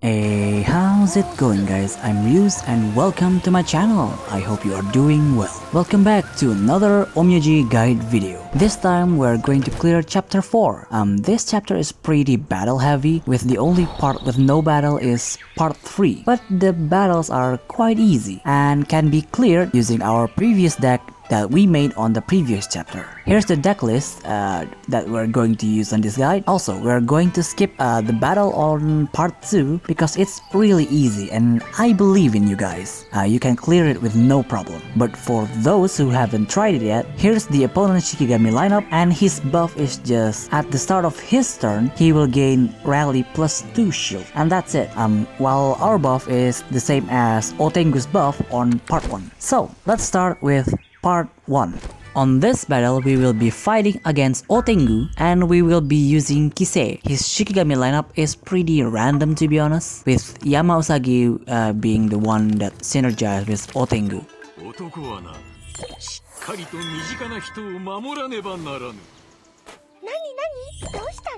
Hey, how's it going guys? I'm Ryus and welcome to my channel. I hope you are doing well. Welcome back to another Onmyoji guide video. This time we're going to clear chapter 4. This chapter is pretty battle heavy, with the only part with no battle is part 3. But the battles are quite easy and can be cleared using our previous deck that we made on the previous chapter. Here's the deck list that we're going to use on this guide. Also, we're going to skip the battle on part 2 because it's really easy and I believe in you guys. You can clear it with no problem. But for those who haven't tried it yet, here's the opponent's Shikigami lineup, and his buff is just at the start of his turn, he will gain rally +2 shield, and that's it. While our buff is the same as Otengu's buff on part 1. So let's start with Part 1. On this battle, we will be fighting against Otengu and we will be using Kisei. His Shikigami lineup is pretty random to be honest, with Yamausagi being the one that synergizes with Otengu.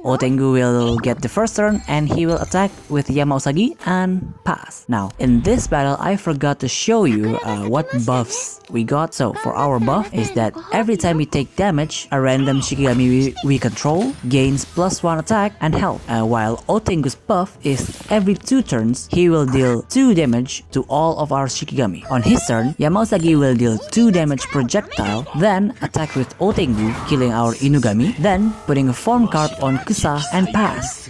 Otengu will get the first turn and he will attack with Yamausagi and pass. Now, in this battle, I forgot to show you what buffs we got. So, for our buff is that every time we take damage, a random Shikigami we control gains +1 attack and health. While Otengu's buff is every 2 turns, he will deal 2 damage to all of our Shikigami. On his turn, Yamausagi will deal 2 damage projectile, then attack with Otengu, killing our Inugami, then putting a form card on Kusa and pass.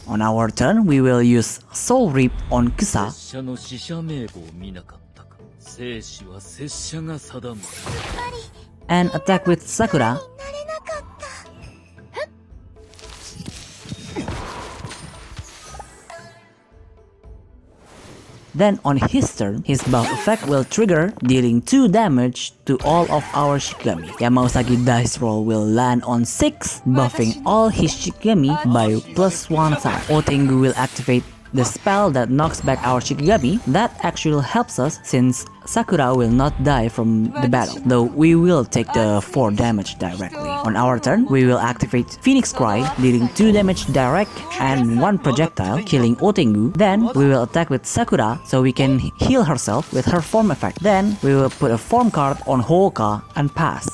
On our turn, we will use Soul Reap on Kusa and attack with Sakura. Then on his turn, his buff effect will trigger, dealing 2 damage to all of our Shikigami. Yamausagi dice roll will land on 6, buffing all his Shikigami by +1 attack. Otengu will activate the spell that knocks back our Shikigami. That actually helps us since Sakura will not die from the battle, though we will take the 4 damage directly. On our turn, we will activate Phoenix Cry, dealing 2 damage direct and 1 projectile, killing Otengu. Then we will attack with Sakura so we can heal herself with her form effect. Then we will put a form card on Hooka and pass.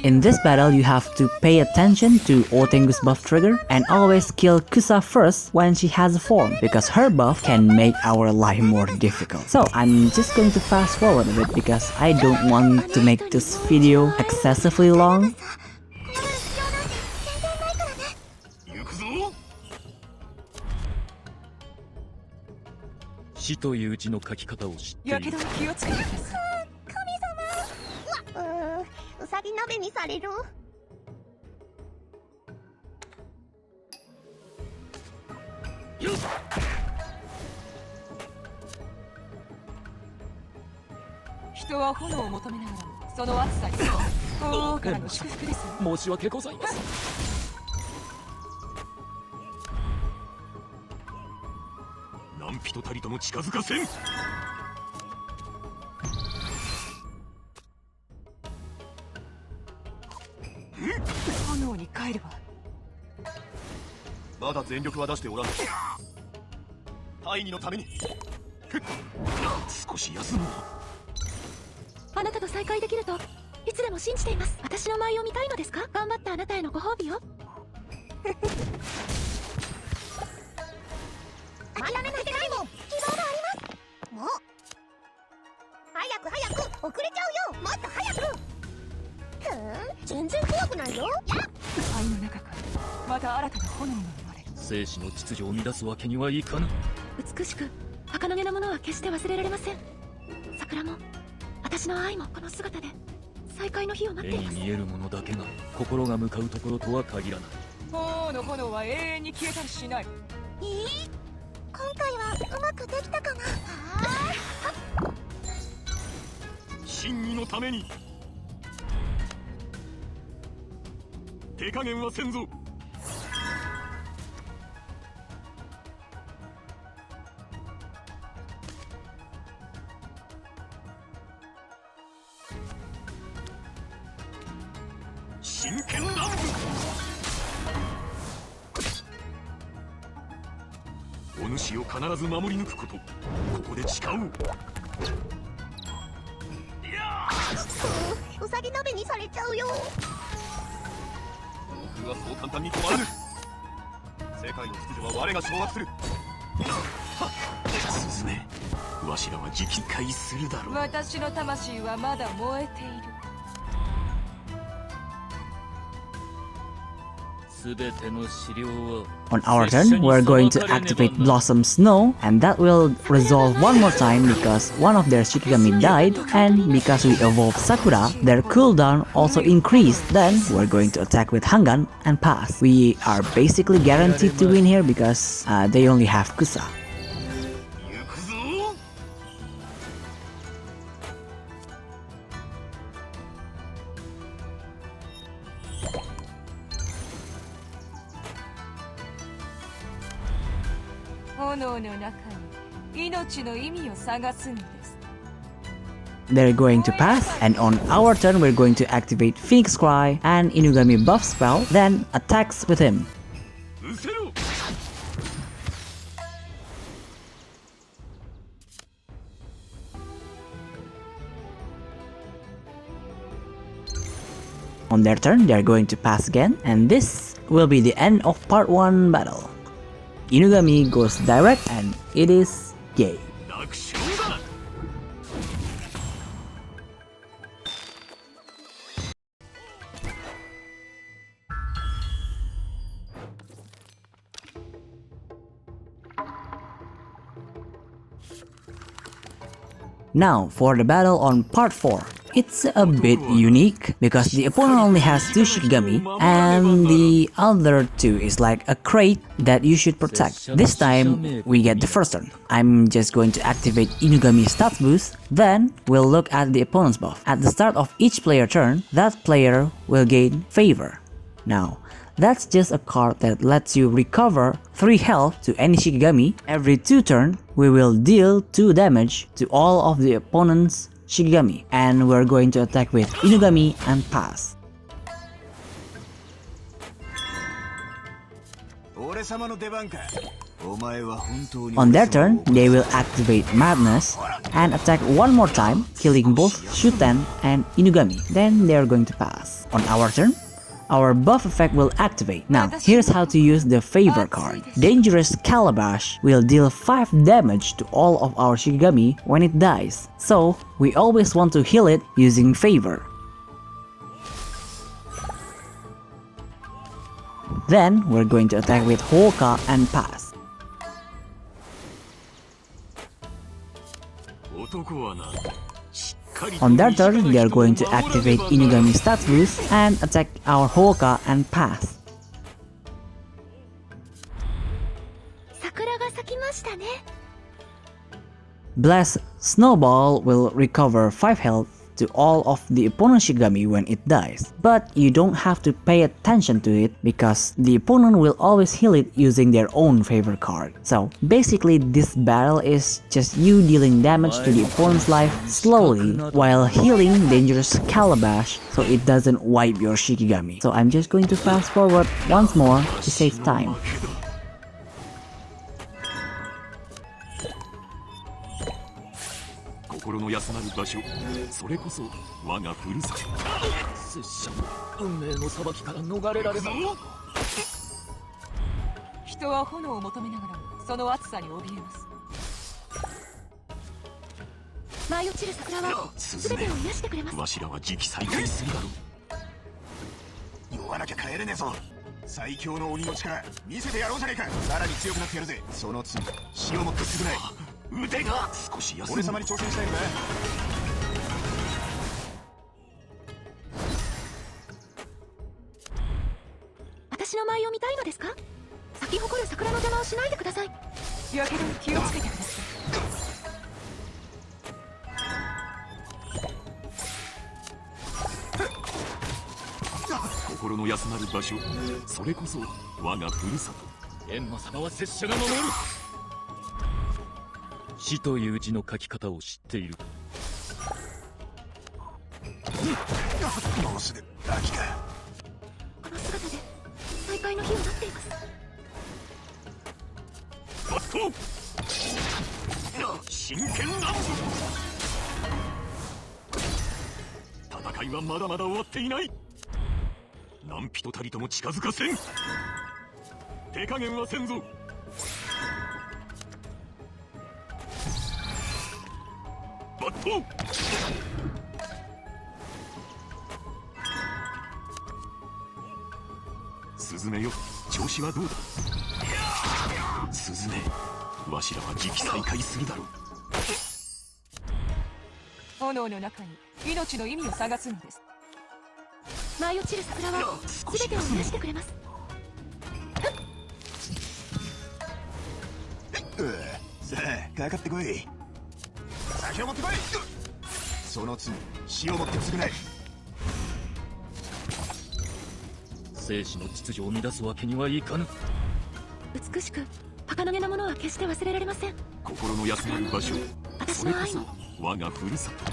In this battle, you have to pay attention to Otengu's buff trigger and always kill Kusa first when she has a form, because her buff can make our life more difficult. So I'm just going to fast forward a bit because I don't want to make this video excessively long. 主を必ず守り抜くこと、ここで誓う。うさぎ鍋にされちゃうよ。僕はそう簡単に止まらぬ。世界の秩序は我が掌握する。スズメ、わしらは直解するだろう。私の魂はまだ燃えている。 On our turn, we're going to activate Blossom Snow, and that will resolve one more time because one of their Shikigami died, and because we evolved Sakura, their cooldown also increased. Then we're going to attack with Hangan and pass. We are basically guaranteed to win here because they only have Kusa. They're going to pass, and on our turn we're going to activate Phoenix Cry and Inugami buff spell, then attacks with him. On their turn, they're going to pass again, and this will be the end of part 1 battle. Inugami goes direct, and it is game. Now for the battle on part 4. It's a bit unique because the opponent only has 2 Shikigami and the other 2 is like a crate that you should protect. This time we get the first turn. I'm just going to activate Inugami stats boost, then we'll look at the opponent's buff. At the start of each player turn, that player will gain favor. Now, that's just a card that lets you recover 3 health to any Shikigami. Every 2 turns, we will deal 2 damage to all of the opponent's Shikigami, and we're going to attack with Inugami and pass. On their turn, they will activate Madness and attack one more time, killing both Shuten and Inugami. Then they are going to pass. On our turn, our buff effect will activate. Now, here's how to use the favor card. Dangerous Calabash will deal 5 damage to all of our Shikigami when it dies, so we always want to heal it using favor. Then, we're going to attack with Hoka and pass. On their turn, they are going to activate Inugami stats boost and attack our Hoka and pass. Blast Snowball will recover 5 health to all of the opponent's Shikigami when it dies, but you don't have to pay attention to it because the opponent will always heal it using their own favor card. So basically this battle is just you dealing damage to the opponent's life slowly while healing Dangerous Calabash so it doesn't wipe your Shikigami. So I'm just going to fast forward once more to save time. 刀真剣乱舞。戦いはまだまだ終わっていない。何人たりとも近づかせん。手加減はせんぞ。抜刀。スズメよ、調子はどうだ。スズメ、わしらは時期再開するだろう。炎の中に命の意味を探すのです。舞い落ちる桜は全てを癒してくれます。さあ、かかってこい。酒を持ってこい。その罪、死をもって償え。生死の秩序を乱すわけにはいかぬ。美しく儚げなものは決して忘れられません。心の休まる場所、それこそ我がふるさと。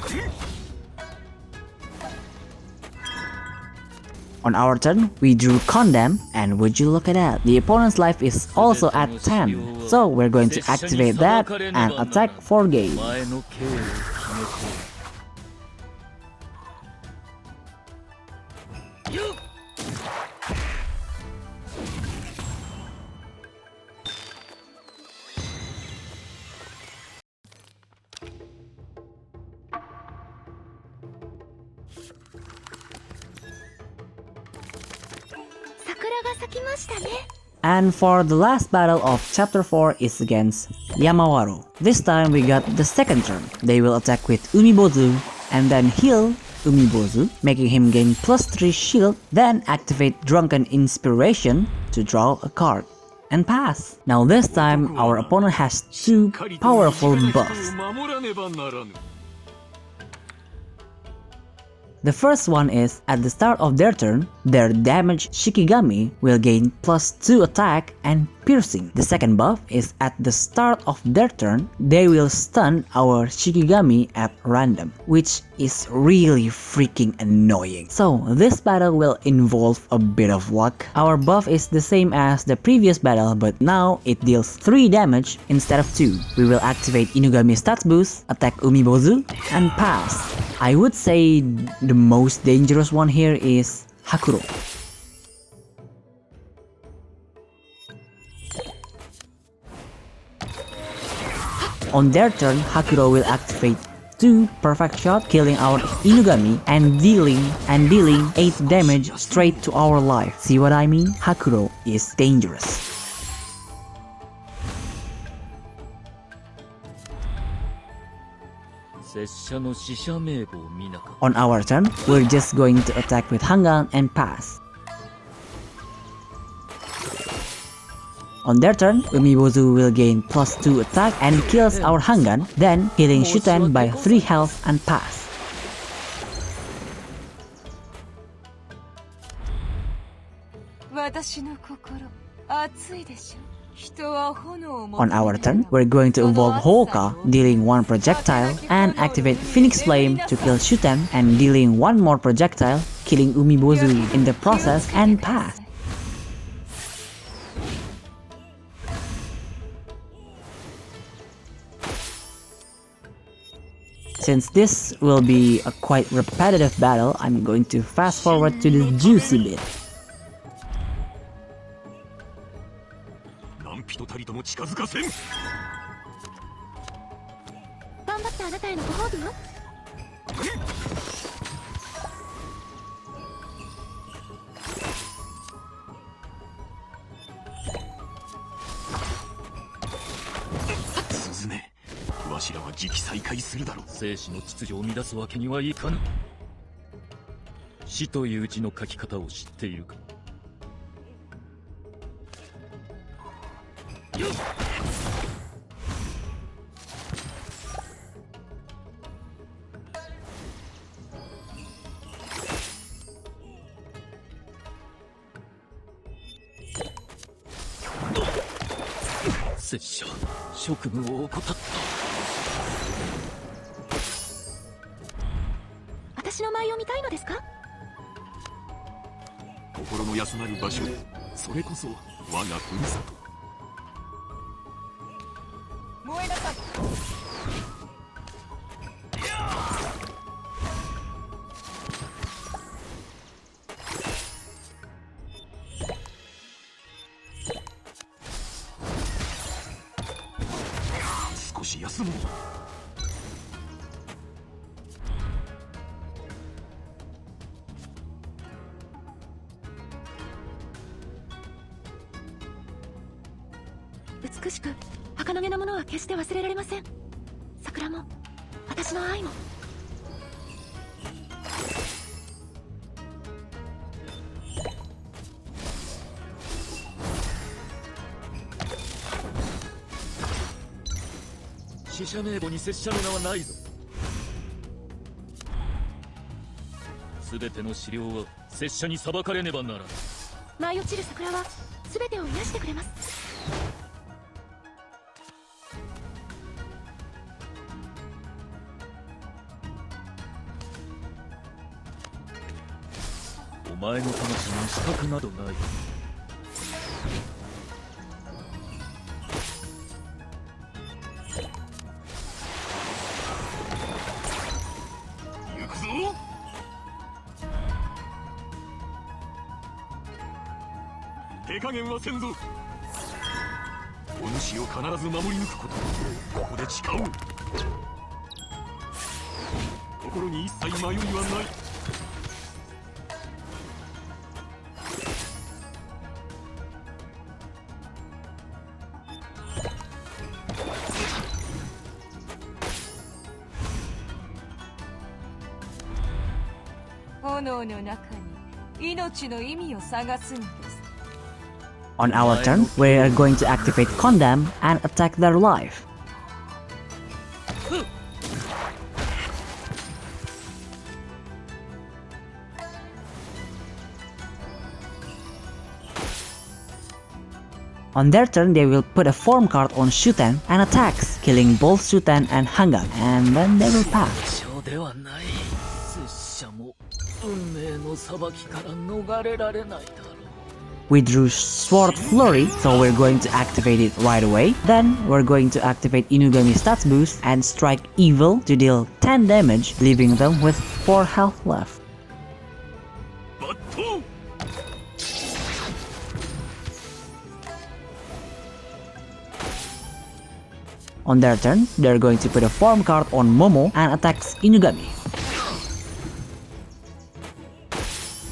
On our turn, we drew Condemn, and would you look at that, the opponent's life is also at 10, so we're going to activate that and attack for game. And for the last battle of chapter 4 is against Yamawaru. This time we got the second turn. They will attack with Umibozu and then heal Umibozu, making him gain +3 shield, then activate Drunken Inspiration to draw a card and pass. Now this time our opponent has 2 powerful buffs. The first one is, at the start of their turn, their damaged Shikigami will gain +2 attack and piercing. The second buff is, at the start of their turn, they will stun our Shikigami at random, which is really freaking annoying. So this battle will involve a bit of luck. Our buff is the same as the previous battle, but now it deals 3 damage instead of 2. We will activate Inugami stats boost, attack Umibozu, and pass. I would say the most dangerous one here is Hakuro. On their turn, Hakuro will activate 2 perfect shot, killing our Inugami and dealing 8 damage straight to our life. See what I mean? Hakuro is dangerous. On our turn, we're just going to attack with Hangan and pass. On their turn, Umibozu will gain +2 attack and kills our Hangan, then healing Shuten by 3 health and pass. On our turn, we're going to evolve Hoka, dealing 1 projectile, and activate Phoenix Flame to kill Shuten and dealing 1 more projectile, killing Umibozu in the process and pass. Since this will be a quite repetitive battle, I'm going to fast forward to the juicy bit. 凍えなさい。少し休もう。美しく儚げなものは決して忘れられません。桜も私の愛も。死者名簿に拙者の名はないぞ。全ての資料は拙者に裁かれねばならない。舞い落ちる桜は全てを癒してくれます。お前の魂に資格などない。行くぞ。手加減はせんぞ。お主を必ず守り抜くこと、ここで誓おう。心に一切迷いはない。炎の中に命の意味を探すのです。On our turn, we are going to activate Condemn and attack their life. On their turn, they will put a form card on Shuten and attacks, killing both Shuten and Hangak, and then they will pass. ではない。拙者も運命の裁きから逃れられないだろう。We drew Sword Flurry, so we're going to activate it right away. Then we're going to activate Inugami Stats Boost and strike Evil to deal 10 damage, leaving them with 4 health left. バット。On their turn, they're going to put a form card on Momo and attacks Inugami.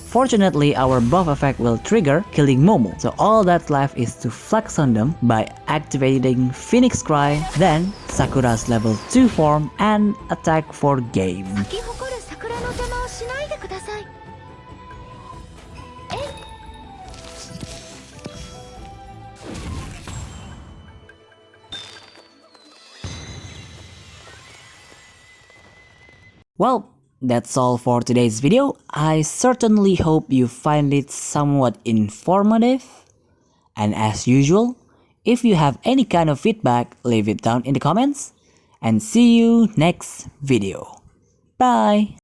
Fortunately, our buff effect will trigger, killing Momo, so all that's left is to flex on them by activating Phoenix Cry, then Sakura's level 2 form, and attack for game. 咲き誇る桜の邪魔をしないでください。Well, that's all for today's video. I certainly hope you find it somewhat informative. And as usual, if you have any kind of feedback, leave it down in the comments. And see you next video. Bye!